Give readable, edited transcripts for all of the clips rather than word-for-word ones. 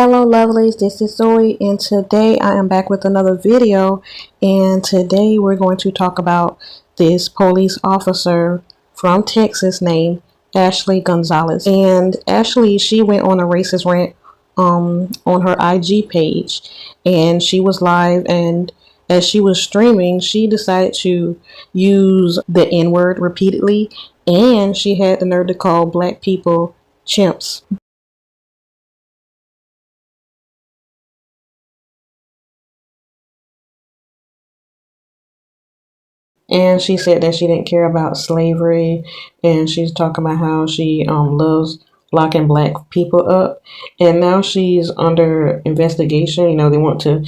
Hello lovelies, this is Zoe and today I am back with another video, and today we're going to talk about this police officer from Texas named Ashley Gonzalez. And Ashley, she went on a racist rant on her IG page, and she was live, and as she was streaming she decided to use the N-word repeatedly, and she had the nerve to call black people chimps. And she said that she didn't care about slavery, and she's talking about how she loves locking black people up. And now she's under investigation. They want to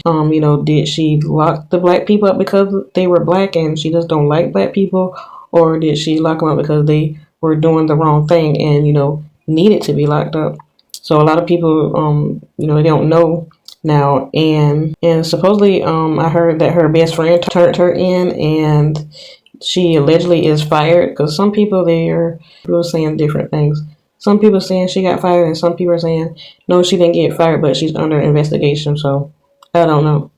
did she lock the black people up because they were black and she just don't like black people, or did she lock them up because they were doing the wrong thing and needed to be locked up? So a lot of people they don't know now, and supposedly I heard that her best friend turned her in, and she allegedly is fired, because some people people saying different things. Some people are saying she got fired, and some people are saying no, she didn't get fired, but she's under investigation. So I don't know.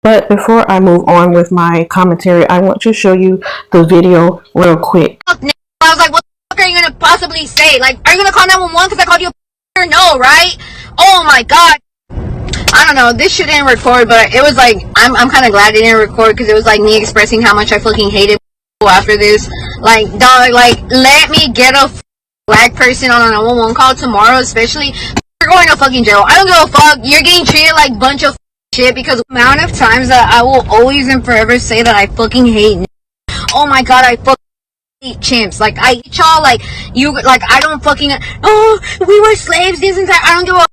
But before I move on with my commentary, I want to show you the video real quick. I was like, what the fuck are you gonna possibly say? Like, are you gonna call 911 because I called you a no, right? Oh my god. I don't know, this shit didn't record, but it was like, I'm kind of glad it didn't record, because it was like me expressing how much I fucking hated after this. Like, dog, like, let me get a black person on a 911 call tomorrow, especially. You're going to fucking jail. I don't give a fuck. You're getting treated like a bunch of shit, because the amount of times that I will always and forever say that I fucking hate. Oh my god, I fucking hate chimps. Like, I hate y'all. Like, you, like, I don't fucking, oh, we were slaves, this and that. I don't give a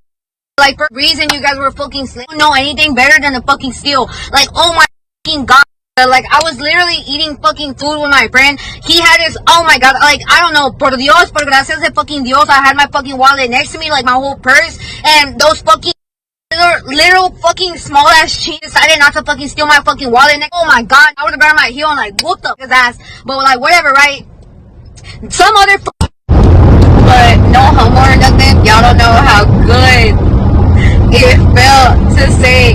like, for a reason you guys were fucking slaves. I don't know anything better than to fucking steal. Like, oh my fucking god. Like, I was literally eating fucking food with my friend. He had his, oh my god, like, I don't know, por Dios, por gracias de fucking Dios, I had my fucking wallet next to me, like, my whole purse, and those fucking little fucking small ass cheats decided not to fucking steal my fucking wallet. Oh my god, I would have grabbed my heel and like whooped up his ass. But like, whatever, right? Some other but no homo or nothing. Y'all don't know how good it felt to say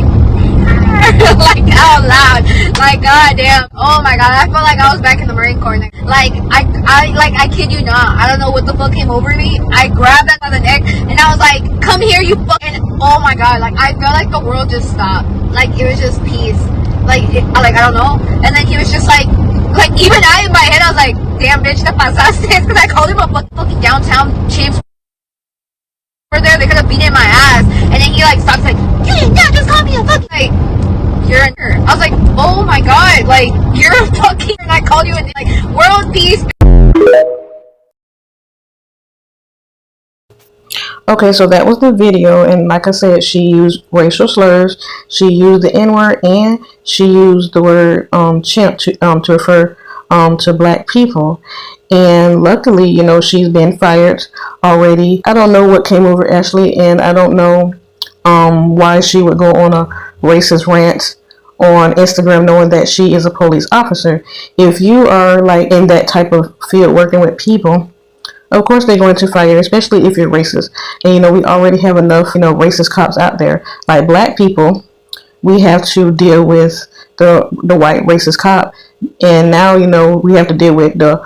like out loud, like goddamn, oh my god, I felt like I was back in the Marine Corps. Like I kid you not, I don't know what the fuck came over me. I grabbed that by the neck and I was like, come here you fucking, oh my god, like I felt like the world just stopped, like it was just peace, like I don't know. And then he was just like even I in my head I was like, damn bitch, te pasaste, because I called him a fucking downtown chimps over there. They could have beaten my ass. And then he like stops like, you didn't just call me a fucking, like, you're a nerd. I was like, oh my god, like, you're a fucking, and I called you a, like, world peace. Okay, so that was the video, and like I said, she used racial slurs, she used the N-word, and she used the word chimp to refer to black people. And luckily, she's been fired already. I don't know what came over Ashley, and I don't know why she would go on a racist rant on Instagram knowing that she is a police officer. If you are like in that type of field working with people, of course they're going to fire you, especially if you're racist. And we already have enough racist cops out there. Like black people, we have to deal with the white racist cop, and now we have to deal with the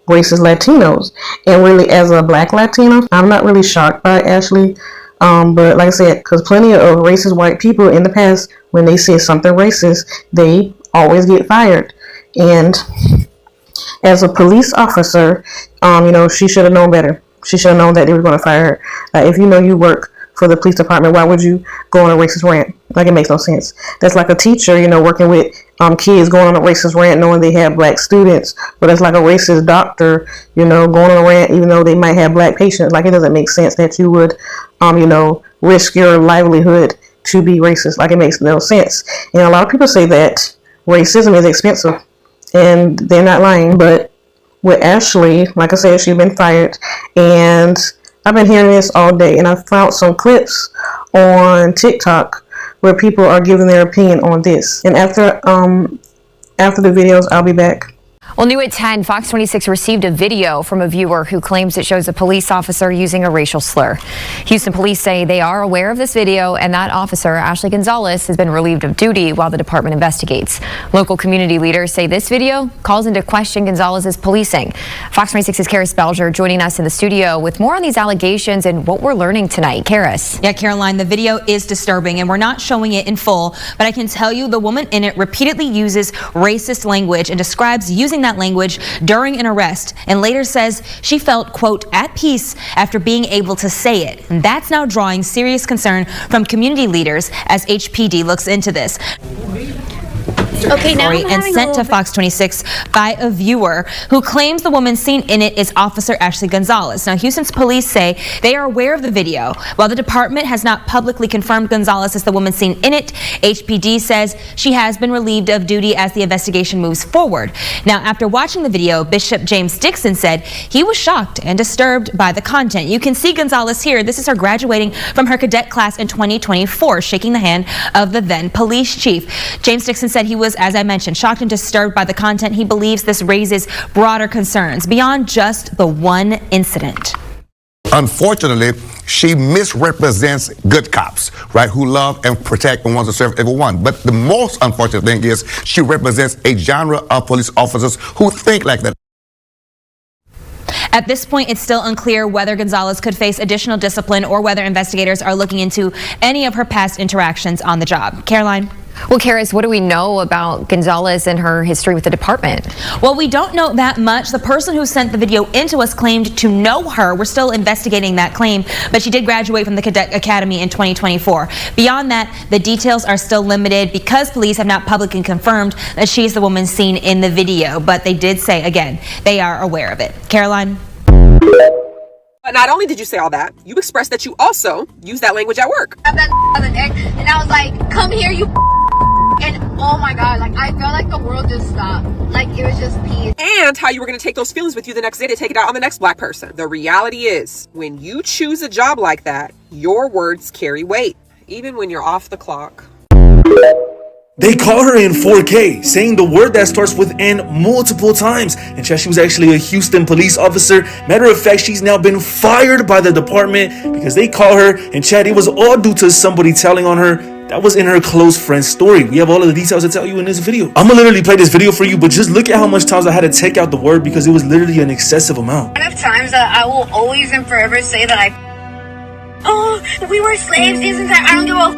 racist Latinos. And really, as a black Latino, I'm not really shocked by Ashley, but like I said, because plenty of racist white people in the past, when they say something racist, they always get fired. And as a police officer, she should have known better. She should have known that they were going to fire her. Like, if you work for the police department, why would you go on a racist rant? Like, it makes no sense. That's like a teacher, working with kids, going on a racist rant knowing they have black students. But it's like a racist doctor, going on a rant even though they might have black patients. Like, it doesn't make sense that you would, risk your livelihood to be racist. Like, it makes no sense. And a lot of people say that racism is expensive, and they're not lying. But with Ashley, like I said, she's been fired, and I've been hearing this all day, and I found some clips on TikTok where people are giving their opinion on this. And after the videos, I'll be back. Well, new at 10, Fox 26 received a video from a viewer who claims it shows a police officer using a racial slur. Houston police say they are aware of this video, and that officer, Ashley Gonzalez, has been relieved of duty while the department investigates. Local community leaders say this video calls into question Gonzalez's policing. Fox 26's Karis Belger joining us in the studio with more on these allegations and what we're learning tonight. Karis. Yeah, Caroline, the video is disturbing, and we're not showing it in full, but I can tell you the woman in it repeatedly uses racist language and describes using that language during an arrest, and later says she felt, quote, at peace after being able to say it. And that's now drawing serious concern from community leaders as HPD looks into this. Okay, now And sent to Fox 26 by a viewer who claims the woman seen in it is Officer Ashley Gonzalez. Now, Houston's police say they are aware of the video. While the department has not publicly confirmed Gonzalez is the woman seen in it, HPD says she has been relieved of duty as the investigation moves forward. Now, after watching the video, Bishop James Dixon said he was shocked and disturbed by the content. You can see Gonzalez here. This is her graduating from her cadet class in 2024, shaking the hand of the then police chief. James Dixon said he was, as I mentioned, shocked and disturbed by the content. He believes this raises broader concerns beyond just the one incident. Unfortunately, she misrepresents good cops, right, who love and protect and want to serve everyone. But the most unfortunate thing is she represents a genre of police officers who think like that. At this point, it's still unclear whether Gonzalez could face additional discipline or whether investigators are looking into any of her past interactions on the job. Caroline? Well, Karis, what do we know about Gonzalez and her history with the department? Well, we don't know that much. The person who sent the video into us claimed to know her. We're still investigating that claim, but she did graduate from the Cadet Academy in 2024. Beyond that, the details are still limited because police have not publicly confirmed that she's the woman seen in the video, but they did say, again, they are aware of it. Caroline? But not only did you say all that, you expressed that you also use that language at work. And I was like, come here, you. And oh my God, like I felt like the world just stopped. Like it was just peace. And how you were going to take those feelings with you the next day to take it out on the next black person. The reality is, when you choose a job like that, your words carry weight, even when you're off the clock. They caught her in 4K, saying the word that starts with N multiple times. And she was actually a Houston police officer. Matter of fact, she's now been fired by the department because they caught her. And Chad, it was all due to somebody telling on her. That was in her close friend's story. We have all of the details to tell you in this video. I'm gonna literally play this video for you, but just look at how much times I had to take out the word because it was literally an excessive amount. One of times that I will always and forever say that we were slaves the entire. I don't give a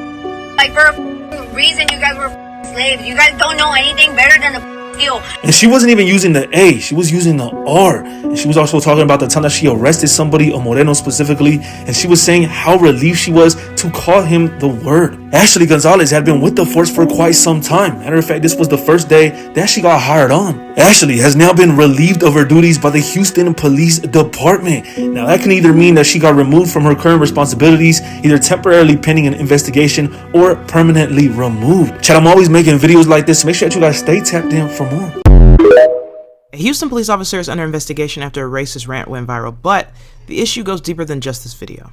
like for a reason you guys were slaves. You guys don't know anything better than a skill. And she wasn't even using the A, she was using the R. And she was also talking about the time that she arrested somebody, a Moreno specifically, and she was saying how relieved she was to call him the word. Ashley Gonzalez had been with the force for quite some time. Matter of fact, this was the first day that she got hired on. Ashley has now been relieved of her duties by the Houston Police Department. Now that can either mean that she got removed from her current responsibilities, either temporarily pending an investigation or permanently removed. Chad, I'm always making videos like this. Make sure that you guys stay tapped in for more. A Houston police officer is under investigation after a racist rant went viral, but the issue goes deeper than just this video.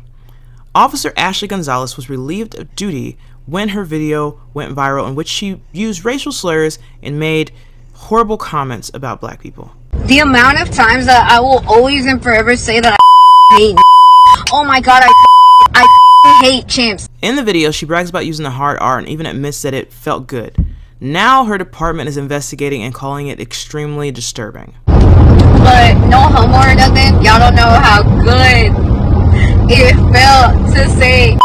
Officer Ashley Gonzalez was relieved of duty when her video went viral in which she used racial slurs and made horrible comments about black people. The amount of times that I will always and forever say that I hate. Oh my God, I hate chimps. In the video, she brags about using the hard R and even admits that it felt good. Now her department is investigating and calling it extremely disturbing. But no homo or nothing. Y'all don't know how good it felt to say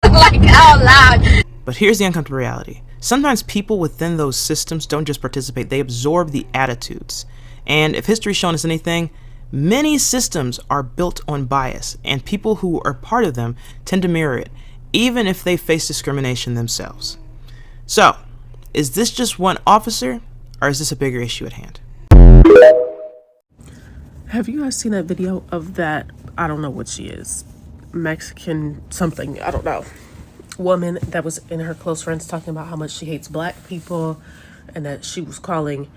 like out loud. But here's the uncomfortable reality. Sometimes people within those systems don't just participate, they absorb the attitudes. And if history's shown us anything, many systems are built on bias, and people who are part of them tend to mirror it, even if they face discrimination themselves. So, is this just one officer, or is this a bigger issue at hand? Have you guys seen that video of that, I don't know what she is, Mexican something, I don't know, woman that was in her close friends talking about how much she hates black people and that she was calling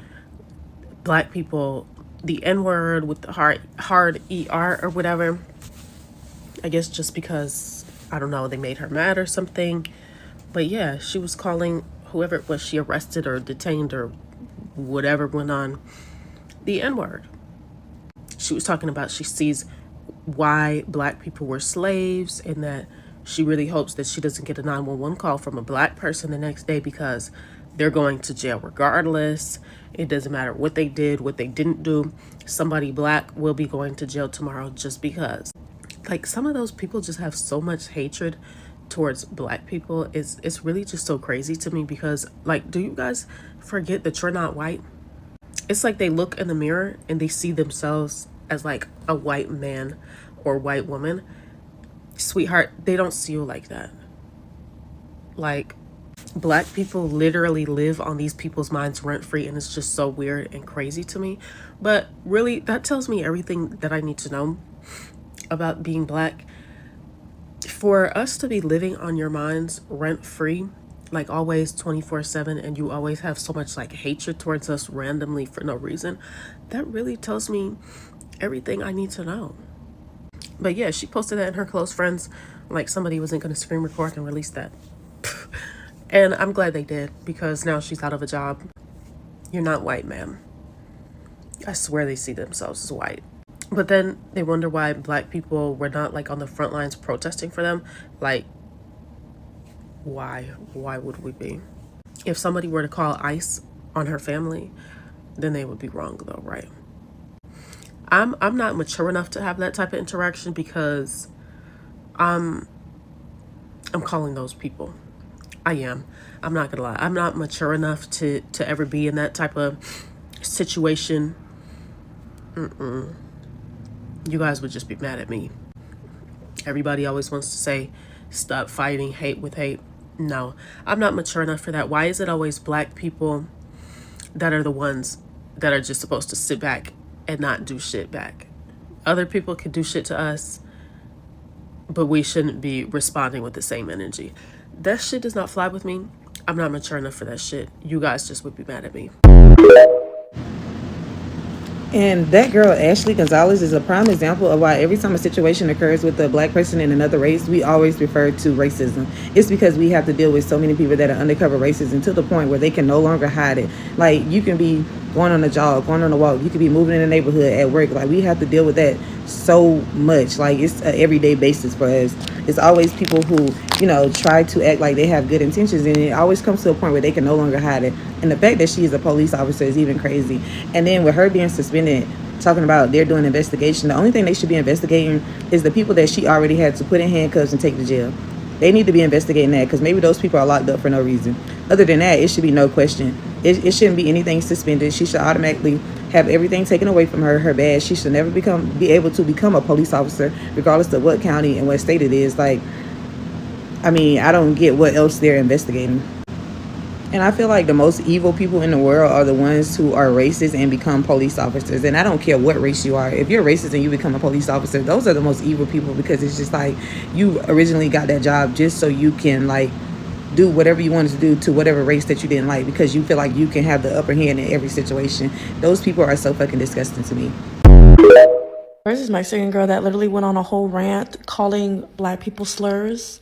black people the N-word with the hard ER or whatever. I guess just because, I don't know, they made her mad or something. But yeah, she was calling whoever it was she arrested or detained or whatever went on, the N-word. She was talking about she sees why black people were slaves and that she really hopes that she doesn't get a 911 call from a black person the next day because they're going to jail regardless. It doesn't matter what they did, what they didn't do. Somebody black will be going to jail tomorrow just because. Like, some of those people just have so much hatred towards black people. It's really just so crazy to me because, like, do you guys forget that you're not white? It's like they look in the mirror and they see themselves as like a white man or white woman. Sweetheart, they don't see you like that. Like, black people literally live on these people's minds rent free, and it's just so weird and crazy to me. But really, that tells me everything that I need to know about being black. For us to be living on your minds rent free, like always 24/7, and you always have so much like hatred towards us randomly for no reason, that really tells me everything I need to know. But yeah, she posted that in her close friends, like somebody wasn't going to screen record and release that. And I'm glad they did, because now she's out of a job. You're not white, ma'am. I swear they see themselves as white. But then they wonder why black people were not like on the front lines protesting for them. Like, why would we be? If somebody were to call ICE on her family, then they would be wrong though, right? I'm not mature enough to have that type of interaction because I'm calling those people. I am. I'm not gonna lie. I'm not mature enough to ever be in that type of situation. You guys would just be mad at me. Everybody always wants to say, stop fighting hate with hate. No, I'm not mature enough for that. Why is it always black people that are the ones that are just supposed to sit back and not do shit back? Other people can do shit to us, but we shouldn't be responding with the same energy. That shit does not fly with me. I'm not mature enough for that shit. You guys just would be mad at me. And that girl, Ashley Gonzalez, is a prime example of why every time a situation occurs with a black person in another race, we always refer to racism. It's because we have to deal with so many people that are undercover racism to the point where they can no longer hide it. Like, you can be going on a jog, going on a walk, you could be moving in the neighborhood at work. Like, we have to deal with that so much. Like, it's an everyday basis for us. It's always people who, try to act like they have good intentions, and it always comes to a point where they can no longer hide it. And the fact that she is a police officer is even crazy. And then with her being suspended, talking about they're doing investigation, the only thing they should be investigating is the people that she already had to put in handcuffs and take to jail. They need to be investigating that, because maybe those people are locked up for no reason. Other than that, it should be no question. It shouldn't be anything suspended. She should automatically have everything taken away from her, her badge. She should never be able to become a police officer, regardless of what county and what state it is. Like, I don't get what else they're investigating. And I feel like the most evil people in the world are the ones who are racist and become police officers. And I don't care what race you are. If you're racist and you become a police officer, those are the most evil people, because it's just like you originally got that job just so you can do whatever you wanted to do to whatever race that you didn't like, because you feel like you can have the upper hand in every situation. Those people are so fucking disgusting to me. There's this Mexican girl that literally went on a whole rant calling black people slurs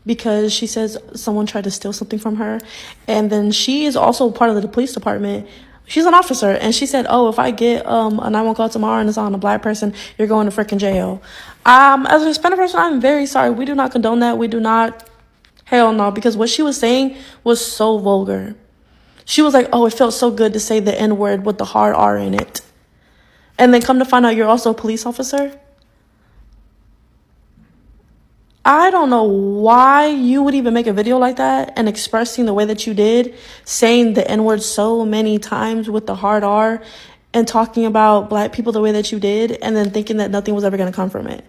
because she says someone tried to steal something from her. And then she is also part of the police department. She's an officer, and she said, oh, if I get a 911 call tomorrow and it's on a black person, you're going to freaking jail. As a Hispanic person, I'm very sorry. We do not condone that. We do not. Hell no, because what she was saying was so vulgar. She was like, oh, it felt so good to say the N-word with the hard R in it. And then come to find out you're also a police officer. I don't know why you would even make a video like that and expressing the way that you did, saying the N-word so many times with the hard R and talking about black people the way that you did, and then thinking that nothing was ever going to come from it.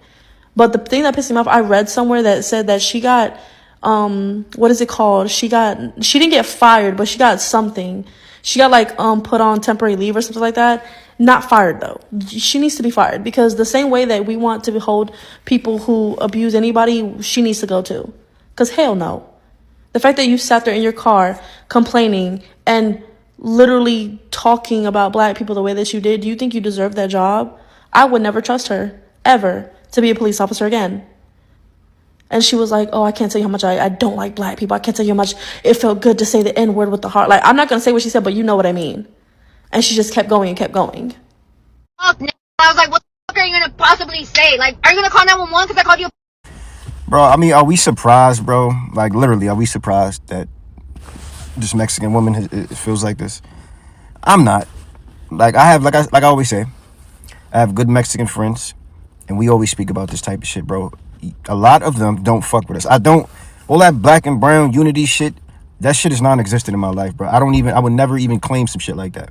But the thing that pissed me off, I read somewhere that said that she got, what is it called? She didn't get fired, but she got something. She got put on temporary leave or something like that. Not fired though. She needs to be fired, because the same way that we want to hold people who abuse anybody, she needs to go too. Because hell no. The fact that you sat there in your car complaining and literally talking about black people the way that you did, do you think you deserve that job? I would never trust her, ever, to be a police officer again. And she was like, oh, I can't tell you how much I don't like black people. I can't tell you how much it felt good to say the N-word with the heart. Like, I'm not going to say what she said, but you know what I mean. And she just kept going and kept going. Fuck, I was like, what the fuck are you gonna possibly say? Like, are you gonna call 911 because I called you? Bro, I mean, are we surprised, bro? Like, literally, are we surprised that this Mexican woman it feels like this? I'm not. Like, I always say, I have good Mexican friends, and we always speak about this type of shit, bro. A lot of them don't fuck with us. All that black and brown unity shit, that shit is non-existent in my life, bro. I would never even claim some shit like that.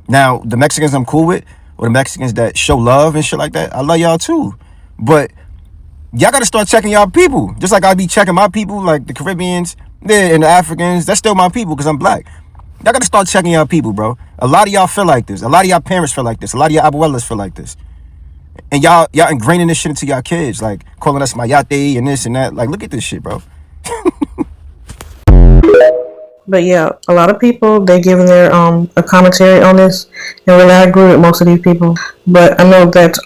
Now, the Mexicans I'm cool with, or the Mexicans that show love and shit like that, I love y'all too. But y'all gotta start checking y'all people. Just like I be checking my people, like the Caribbeans, and the Africans. That's still my people because I'm black. Y'all gotta start checking y'all people, bro. A lot of y'all feel like this. A lot of y'all parents feel like this. A lot of y'all abuelas feel like this. And y'all ingraining this shit into y'all kids, like calling us mayate and this and that. Like, look at this shit, bro. But yeah, a lot of people, they giving their a commentary on this, and really I agree with most of these people. But I know that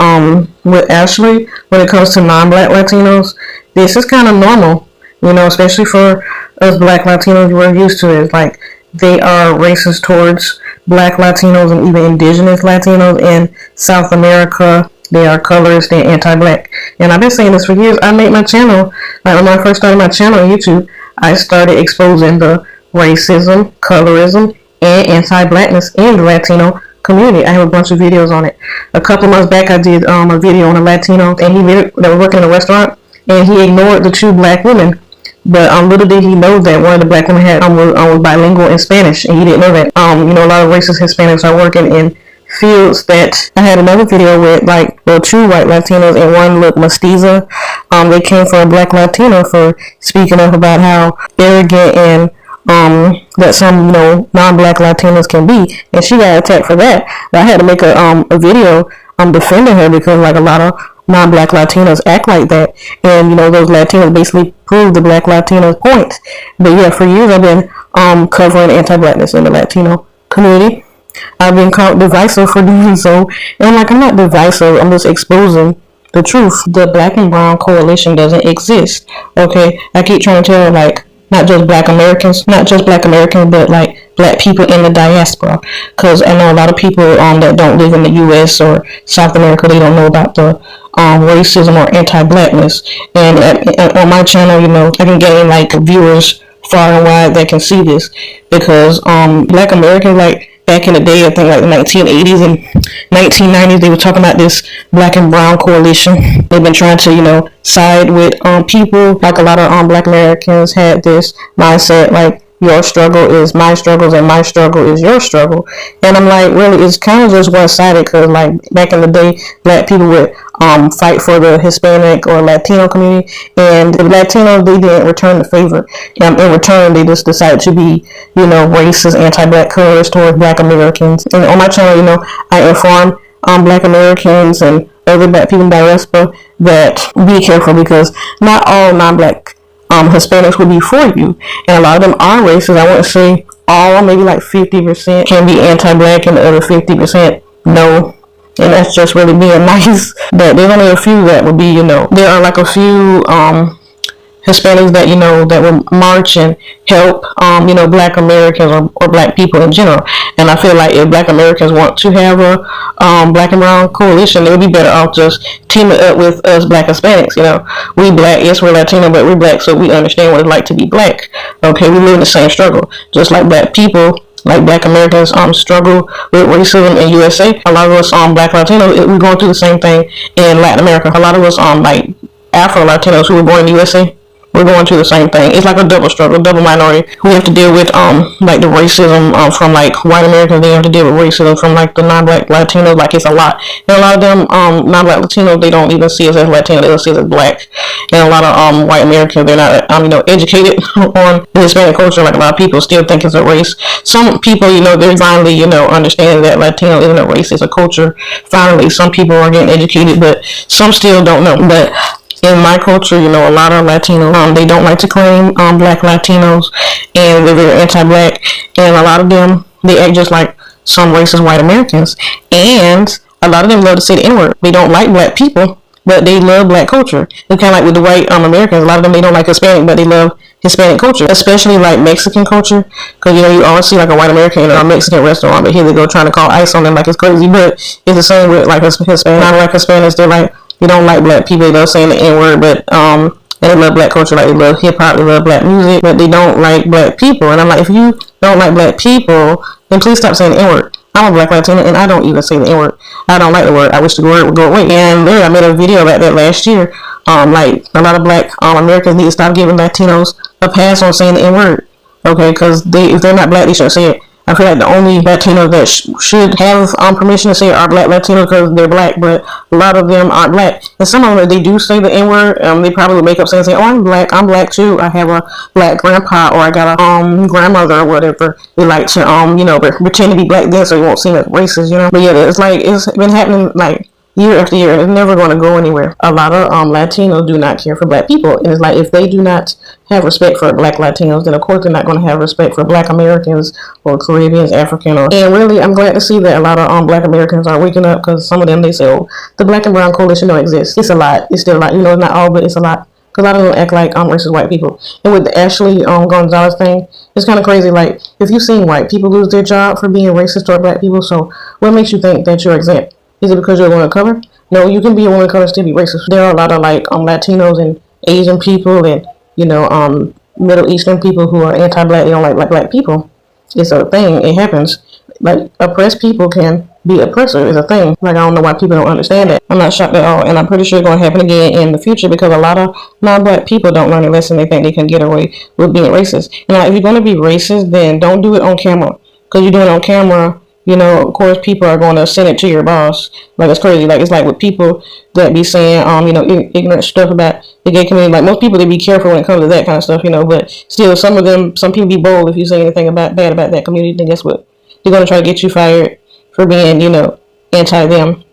with Ashley, when it comes to non-black Latinos, this is kind of normal, you know, especially for us black Latinos. We're used to it. Like, they are racist towards black Latinos and even indigenous Latinos in South America. They are colorist, they're anti-black. And I've been saying this for years. I made my channel, like when I first started my channel on YouTube, I started exposing the racism, colorism, and anti-blackness in the Latino community. I have a bunch of videos on it. A couple months back, I did a video on a Latino, and that was working in a restaurant, and he ignored the two black women. But little did he know that one of the black women was bilingual in Spanish, and he didn't know that. You know, a lot of racist Hispanics are working in fields that I had another video with, like, well, two white Latinos and one looked mestiza. They came from a black Latino for speaking up about how arrogant and that some, you know, non-black Latinos can be, and she got attacked for that. But I had to make a video defending her because, like, a lot of non-black Latinos act like that, and, you know, those Latinos basically prove the black Latinos' point. But yeah, for years I've been covering anti-blackness in the Latino community. I've been called divisive for doing so, and like, I'm not divisive, I'm just exposing the truth. The black and brown coalition doesn't exist, okay? I keep trying to tell, like, not just black Americans, but like black people in the diaspora, because I know a lot of people that don't live in the U.S. or South America, they don't know about the racism or anti-blackness. And on my channel, you know, I can gain like viewers far and wide that can see this, because black Americans, like, back in the day, I think like the 1980s and 1990s, they were talking about this black and brown coalition. They've been trying to, you know, side with people. Like, a lot of black Americans had this mindset, like, your struggle is my struggles and my struggle is your struggle. And I'm like, really, it's kind of just one-sided, because like back in the day, black people would fight for the Hispanic or Latino community, and the Latinos, they didn't return the favor. In return, they just decided to be, you know, racist, anti-black, colorist towards black Americans. And on my channel, you know, I inform black Americans and other black people in diaspora that be careful, because not all non-black Hispanics will be for you, and a lot of them are racist. I wouldn't say all, maybe like 50% can be anti-black and the other 50% no, and that's just really being nice. But there's only a few that would be, you know, there are like a few Hispanics that, you know, that will march and help, you know, black Americans or black people in general. And I feel like if black Americans want to have a black and brown coalition, they would be better off just teaming up with us black Hispanics. You know, we black, yes, we're Latino, but we're black, so we understand what it's like to be black. Okay, we live in the same struggle, just like black people. Like black Americans struggle with racism in USA. A lot of us black Latinos, we're going through the same thing in Latin America. A lot of us like Afro Latinos who were born in the USA, we're going through the same thing. It's like a double struggle, double minority. We have to deal with like the racism from like white Americans. They have to deal with racism from like the non-black Latinos. Like, it's a lot. And a lot of them non-black Latinos, they don't even see us as Latino. They don't see us as black. And a lot of white Americans, they're not you know, educated on the Hispanic culture. Like, a lot of people still think it's a race. Some people, you know, they're finally, you know, understanding that Latino isn't a race, it's a culture. Finally, some people are getting educated, but some still don't know. But in my culture, you know, a lot of Latinos, they don't like to claim black Latinos, and they're very anti-black, and a lot of them, they act just like some racist white Americans, and a lot of them love to say the N-word. They don't like black people, but they love black culture. It's kind of like with the white Americans. A lot of them, they don't like Hispanic, but they love Hispanic culture, especially like Mexican culture, because you know you always see like a white American in a Mexican restaurant, but here they go trying to call ice on them like it's crazy. But it's the same with like Hispanic, non-black Hispanics. They're like, you don't like black people. They love saying the N-word, but they love black culture, like they love hip hop, they love black music, but they don't like black people. And I'm like, if you don't like black people, then please stop saying the N-word. I'm a black Latina and I don't even say the N-word. I don't like the word. I wish the word would go away. And literally, I made a video about that last year. Like a lot of black Americans need to stop giving Latinos a pass on saying the N-word. Okay, because if they're not black, they shouldn't say it. I feel like the only Latinos that should have permission to say it are black Latinos because they're black, but a lot of them aren't black. And some of them, they do say the N-word, they probably would make up saying, oh, I'm black too. I have a black grandpa, or I got a grandmother or whatever. They like to, pretend to be black then so it won't seem as racist, you know. But yeah, it's like, it's been happening like year after year, and it's never going to go anywhere. A lot of Latinos do not care for black people, and it's like, if they do not have respect for black Latinos, then of course they're not going to have respect for black Americans or Caribbeans, African, and really, I'm glad to see that a lot of black Americans are waking up, because some of them, they say, oh, the black and brown coalition don't exist. It's a lot. It's still a lot. You know, it's not all, but it's a lot. Because a lot of them act like racist white people. And with the Ashley Gonzalez thing, it's kind of crazy. Like, if you've seen white people lose their job for being racist toward black people, so what makes you think that you're exempt? Is it because you're a woman of color? No, you can be a woman of color and still be racist. There are a lot of like Latinos and Asian people and Middle Eastern people who are anti-black. They don't like black people. It's a thing. It happens. Like, oppressed people can be oppressor. It's a thing. Like, I don't know why people don't understand that. I'm not shocked at all, and I'm pretty sure it's going to happen again in the future because a lot of non-black people don't learn a lesson. They think they can get away with being racist. Now, if you're going to be racist, then don't do it on camera, because you're doing it on camera. Of course, people are going to send it to your boss. Like, it's crazy. Like, it's like with people that be saying, ignorant stuff about the gay community. Like, most people, they be careful when it comes to that kind of stuff, but still, some people be bold. If you say anything bad about that community, then guess what? They're going to try to get you fired for being, anti-them.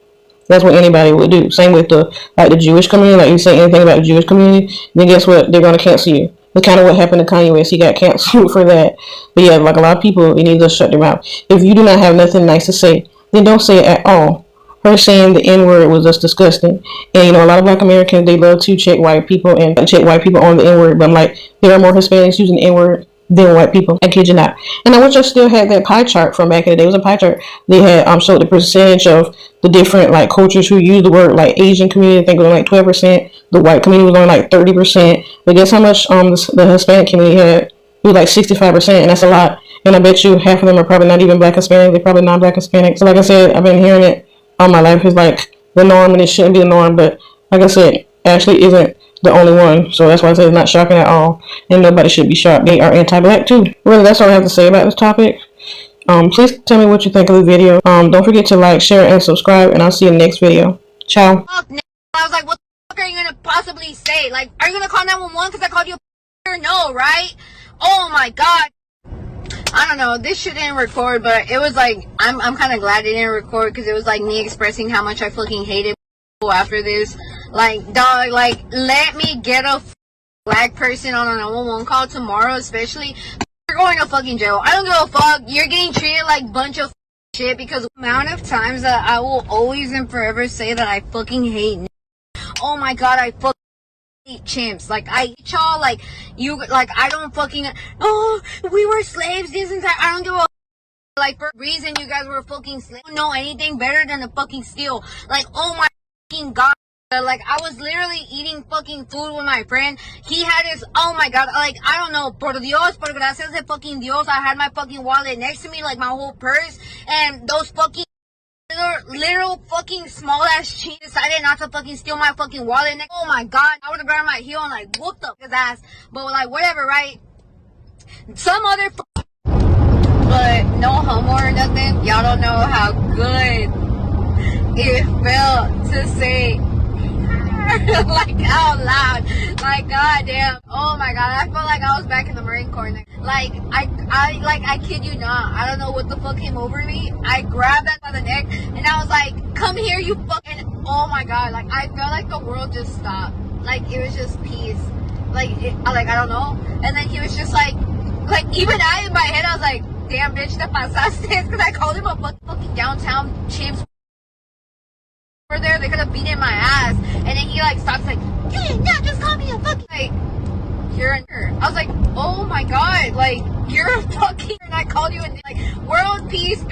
That's what anybody would do. Same with the Jewish community. Like, you say anything about the Jewish community, then guess what? They're going to cancel you. That's kind of what happened to Kanye West. He got canceled for that. But yeah, like a lot of people, you need to shut their mouth. If you do not have nothing nice to say, then don't say it at all. Her saying the N-word was just disgusting. And a lot of black Americans, they love to check white people and check white people on the N-word. But I'm like, there are more Hispanics using the N-word than white people. I kid you not. And I wish I still had that pie chart from back in the day. It was a pie chart. They had showed the percentage of the different like cultures who use the word. Like, Asian community, I think, was only like 12%. The white community was only like 30%. But guess how much the Hispanic community had? It was like 65%, and that's a lot. And I bet you half of them are probably not even black Hispanics. They're probably non-black Hispanics. So like I said, I've been hearing it all my life. It's like the norm, and it shouldn't be the norm. But like I said, Ashley isn't the only one. So that's why I say it's not shocking at all. And nobody should be shocked. They are anti-black too. Really, that's all I have to say about this topic. Please tell me what you think of the video. Don't forget to like, share, and subscribe. And I'll see you in the next video. Ciao. I was like, what the fuck are you gonna possibly say? Like, are you gonna call 911 because I called you a no, right? Oh my god. I don't know, this shit didn't record, but it was like, I'm kind of glad it didn't record, because it was like me expressing how much I fucking hated people after this. Like, dog, like, let me get a black person on a 911 call tomorrow, especially. You're going to fucking jail. I don't give a fuck. You're getting treated like bunch of shit, because the amount of times that I will always and forever say that I fucking hate. Oh my god, I fucking hate chimps. Like, I hate y'all. Like, you, like, I don't fucking, oh, we were slaves this and that. I don't give a like, for a reason you guys were fucking slaves. I don't know anything better than to fucking steal. Like, oh my fucking god. Like, I was literally eating fucking food with my friend. He had his, oh my god, like, I don't know, por Dios, por gracias de fucking Dios, I had my fucking wallet next to me, like, my whole purse, and those fucking literal fucking small ass cheat decided not to fucking steal my fucking wallet. Oh my god, I would have grabbed my heel and like whooped up his ass. But like, whatever, right? Some other but no homo or nothing. Y'all don't know how good it felt to say like out loud, like goddamn, oh my god, I felt like I was back in the Marine Corps. Like, I kid you not, I don't know what the fuck came over me. I grabbed that by the neck and I was like, come here, you fucking, oh my god, like, I felt like the world just stopped. Like, it was just peace. Like, I don't know. And then he was just like even I in my head, I was like, damn bitch, te pasaste, because I called him a fucking downtown chimps. There, they could have beaten my ass, and then he like stops like, hey, no, just call me a fucking, like, you're a nerd. I was like, god, like, you're a fucking, and I called you a, like, world peace.